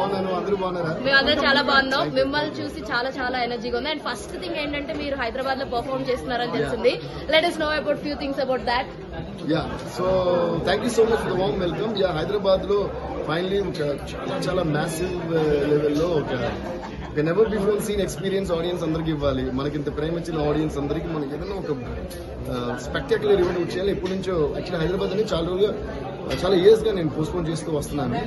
బాగున్నాను, అందరూ బాగున్నారా? మేమందరం చాలా బాగున్నాం. మిమ్మల్ని చూసి చాలా చాలా ఎనర్జీగా ఉంది. అండ్ ఫస్ట్ థింగ్ ఏంటంటే మీరు హైదరాబాద్ లో పర్ఫార్మ్ చేస్తున్నారని తెలిసింది. Let us know about few things about that. Yeah, so thank you so much for the warm welcome. Yeah, Hyderabad లో ఫైనలీ చాలా చాలా మ్యాసివ్ లెవెల్లో ఒక never before seen experience audience అందరికి ఇవ్వాలి. మనకి ఇంత ప్రేమ ఇచ్చిన ఆడియన్స్ అందరికి మనకి ఏదైనా ఒక స్పెక్టాక్యులర్ ఈవెంట్ వచ్చేయాలి. ఎప్పటి నుంచో యాక్చువల్లీ హైదరాబాద్ అని చాలా ఇయర్స్ గా నేను పోస్ట్పోన్ చేస్తూ వస్తున్నాను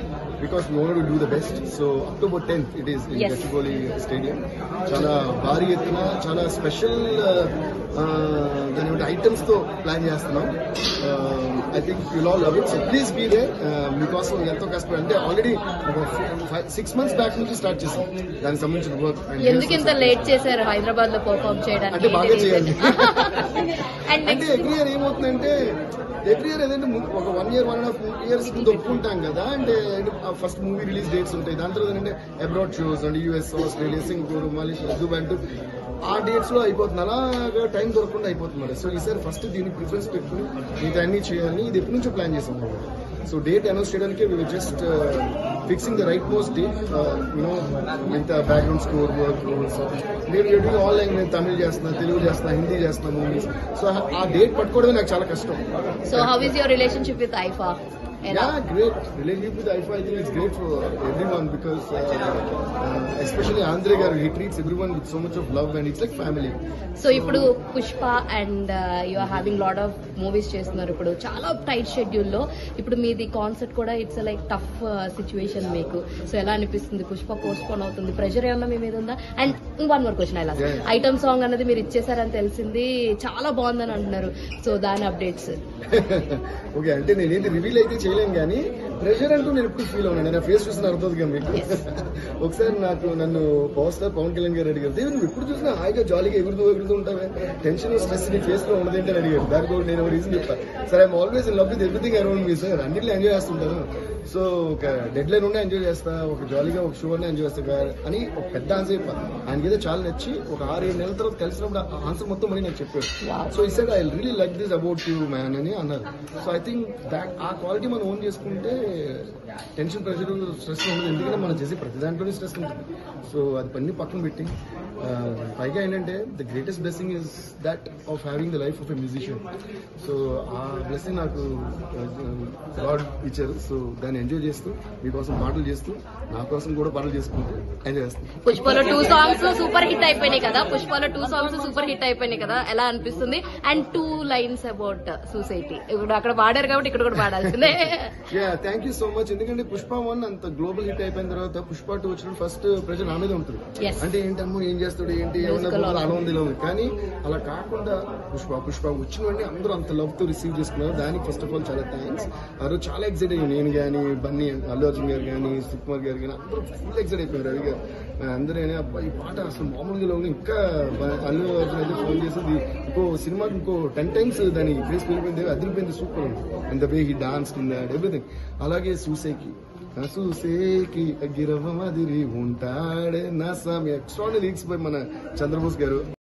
because we want to do the best. So October 10th it is in Gachibowli stadium. చాలా భారీ ఎత్తున చాలా స్పెషల్ దాని ఐటమ్స్ తో ప్లాన్ చేస్తున్నాం. I think you'll all love it. So please be there. మీకోసం ఎంతో కష్టపడి అంటే ఆల్రెడీ 6 months బ్యాక్ నుంచి స్టార్ట్ చేసాం దానికి సంబంధించిన వర్క్. ఎందుకు ఇంత లేట్ చేశారు హైదరాబాద్ లో పర్ఫార్మ్ చేయడానికి? అంటే బాగా చేయాలి. అంటే ఎవ్రీ ఇయర్ ఏమవుతుందంటే ఎవ్రీ ఇయర్ ఏదంటే ఒక 1 year 1.5 years ముందు ఒప్పుకుంటాం కదా. అంటే ఫస్ట్ మూవీ రిలీజ్ డేట్స్ ఉంటాయి. దాని తర్వాత ఏంటంటే అబ్రాడ్ షోస్ అంటే US, Australia, Singapore, Malaysia, Dubai అంటూ ఆ డేట్స్ లో అయిపోతుంది. అలాగా టైం దొరకకుండా అయిపోతుంది. సో ఈసారి ఫస్ట్ దీనికి ప్రిఫరెన్స్ పెట్టుకుని మిగతా అన్ని చేయాలని ఇది ఎప్పటి నుంచో ప్లాన్ చేసాం. సో డేట్ అనౌన్స్ చేయడానికి we were just fixing the right most date. మిగతా బ్యాక్గ్రౌండ్ స్కోర్ వర్క్ మీరు ఆల్ లాంగ్వేజ్ తమిళ్ చేస్తున్నా, తెలుగు చేస్తున్నా, హిందీ చేస్తున్నా మూవీస్. సో ఆ డేట్ పట్టుకోవడమే నాకు చాలా కష్టం. So how is your relationship with IIFA? Yeah, great. Relationship with IFA, I think it's great for everyone because especially Andre garu, he treats everyone with so much of love and it's like family. So ఇప్పుడు Pushpa and you are having lot of movies చేస్తున్నారు. ఇప్పుడు చాలా tight schedule లో ఇప్పుడు మీది concert కూడా it's like tough situation మీకు. So ఎలా అనిపిస్తుంది? పుష్ప పోస్ట్ పోన్ అవుతుంది, ప్రెషర్ ఏమన్నా మీ మీద ఉందా? And one more question, I item song అనేది మీరు ఇచ్చేసారని తెలిసింది, చాలా బాగుందని అంటున్నారు. సో దాని అప్డేట్స్. ఓకే, అంటే నేనేది రివీల్ అయితే చేయలేను కానీ ప్రెషర్ అంటూ నేను ఎప్పుడు ఫీల్ అవునా. నేను ఫేస్ చూసిన అర్థం మీకు. ఒకసారి నన్ను పవర్ స్టార్ పవన్ కళ్యాణ్ గారు అడిగారు, నువ్వు ఎప్పుడు చూసినా హాయిగా జాలీగా ఎగురుతూ ఉంటావే, టెన్షన్ స్ట్రెస్ నీ ఫేస్ లో ఉండదేంటి అని అడిగారు. దానికి నేను రీజన్ చెప్పాను, sir I'm always in love with everything around me sir. అన్నింటిలో ఎంజాయ్ చేస్తుంటాను. సో ఒక డెడ్ లైన్ ఉండే ఎంజాయ్ చేస్తా, ఒక జాలీగా ఒక షో అనే ఎంజాయ్ చేస్తా అని ఒక పెద్ద ఆన్సర్ చెప్పాను. ఆయనకి ఏదో చాలా నచ్చి ఒక 6-7 నెలల తర్వాత కలిసినప్పుడు ఆ ఆన్సర్ మొత్తం మళ్ళీ నాకు చెప్పారు. సో ఈ sir I really like this about you man అని అన్నారు. సో ఐ థింక్ దాట్ ఆ క్వాలిటీ మనం ఓన్ చేసుకుంటే టెన్షన్, ప్రెషర్, స్ట్రెస్ ఉండదు. ఎందుకంటే మనం చేసే ప్రతి దాంట్లోనే స్ట్రెస్ ఉంటుంది. సో అది పని పక్కన పెట్టి పైగా ఏంటంటే the greatest blessing is that of having the life of a musician. So ఆ బ్లెస్సింగ్ నాకు గాడ్ ఇచ్చారు. సో దాన్ని ఎంజాయ్ చేస్తూ మీకోసం పాటలు చేస్తూ నా కోసం కూడా పాటలు చేసుకుంటూ ఎంజాయ్ చేస్తాను. పుష్పలో 2 songs సూపర్ హిట్ అయిపోయినాయి కదా. పుష్పలో 2 songs సూపర్ హిట్ అయిపోయినాయి కదా, ఎలా అనిపిస్తుంది? అండ్ 2 lines అబౌట్ సొసైటీ ఇప్పుడు అక్కడ పాడారు కాబట్టి ఇక్కడ కూడా పాడాల్సిందే. Thank you so much. ఎందుకంటే పుష్ప 1 అంత గ్లోబల్ హిట్ అయిపోయిన తర్వాత పుష్ప 2 వచ్చినప్పుడు ఫస్ట్ ప్రెజర్ నా మీద ఉంటుంది. అంటే ఏంటమ్మో ఏం చేస్తాడు ఏంటి ఏమన్నా ఆనందిలో ఉంది. కానీ అలా కాకుండా పుష్ప వచ్చిన వెంటనే అందరూ అంత లవ్ తో రిసీవ్ చేసుకున్నారు. దానికి ఫస్ట్ ఆఫ్ ఆల్ చాలా థ్యాంక్స్. ఆ రోజు చాలా ఎక్సైట్ అయ్యాను. నేను కానీ బన్నీ, అల్లు అర్జున్ గారు కానీ, సుకుమార్ గారు కానీ అందరూ ఫుల్ ఎక్సైట్ అయిపోయారు. రవి గారు అందరూ అబ్బాయి ఈ పాట అసలు మామూలుగా ఉంది. ఇంకా అల్లు అర్జున్ అయితే ఫోన్ చేసింది ఇంకో సినిమాకి ఇంకో 10 times దాని ప్లేస్ వెళ్ళిపోయింది, అదిరిపోయింది, సూపర్ ఉంది. And the way he dance in that everything. అలాగే చూసేకి గిరవ మాదిరి ఉంటాడే నా సామి ఎక్స్ట్రాడనరీ లిరిక్స్ బై మన చంద్రబోస్ గారు.